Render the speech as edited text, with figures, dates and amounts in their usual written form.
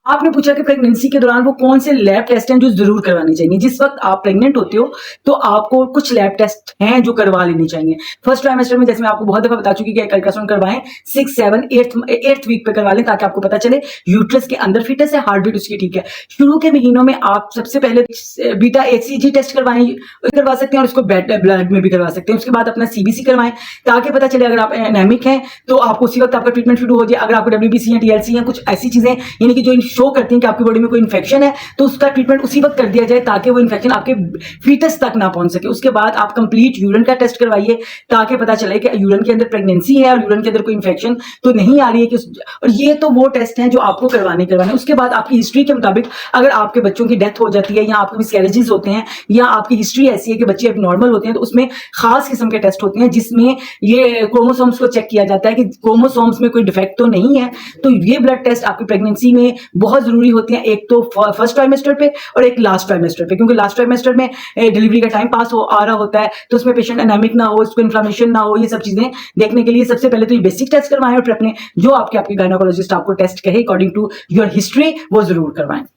आपने पूछा कि प्रेगनेंसी के दौरान वो कौन से लैब टेस्ट हैं जो जरूर करवाने चाहिए। जिस वक्त आप प्रेग्नेंट होते हो तो आपको कुछ लैब टेस्ट हैं जो करवा लेनी चाहिए। फर्स्ट ट्राइमेस्टर में जैसे मैं आपको बहुत दफा बता चुकी कि एक अल्ट्रासाउंड करवाएं 6, 7, 8th वीक पे करवा लें ताकि आपको पता चले यूट्रस के अंदर फिटस है, हार्ट बीट उसकी ठीक है। शुरू के महीनों में आप सबसे पहले बीटा HCG टेस्ट करवा सकते हैं और उसको ब्लड में भी करवा सकते हैं। उसके बाद अपना CBC करवाएं ताकि पता चले अगर आप एनेमिक हैं तो आपको उसी वक्त आपका ट्रीटमेंट शुरू हो जाए। अगर आपको WBC या TLC या कुछ ऐसी चीजें यानी कि जो शो करती हैं कि आपकी बॉडी में कोई इन्फेक्शन है तो उसका ट्रीटमेंट उसी वक्त कर दिया जाए ताकि वो इन्फेक्शन आपके फीटस तक ना पहुंच सके। उसके बाद आप कंप्लीट यूरिन का टेस्ट करवाइए ताकि पता चले कि यूरिन के अंदर प्रेगनेंसी है और यूरिन के अंदर कोई इन्फेक्शन तो नहीं आ रही है और ये तो वो टेस्ट हैं जो आपको करवाने। उसके बाद आपकी हिस्ट्री के मुताबिक अगर आपके बच्चों की डेथ हो जाती है या आपके मिसकैरेजेस होते हैं या आपकी हिस्ट्री ऐसी है कि बच्चे नॉर्मल होते हैं तो उसमें खास किस्म के टेस्ट होते हैं जिसमें ये क्रोमोसोम्स को चेक किया जाता है कि क्रोमोसोम्स में कोई डिफेक्ट तो नहीं है। तो ये ब्लड टेस्ट आपकी प्रेगनेंसी में बहुत जरूरी होते हैं, एक तो फर्स्ट ट्राइमेस्टर पे और एक लास्ट ट्राइमेस्टर पे, क्योंकि लास्ट ट्राइमेस्टर में डिलीवरी का टाइम पास आ रहा होता है तो उसमें पेशेंट एनेमिक ना हो, उसको इन्फ्लेमेशन ना हो। ये सब चीजें देखने के लिए सबसे पहले तो ये बेसिक टेस्ट करवाएं और फिर अपने जो आपके गायनेकोलॉजिस्ट आपको टेस्ट कहे अकॉर्डिंग टू योर हिस्ट्री वो जरूर करवाएं।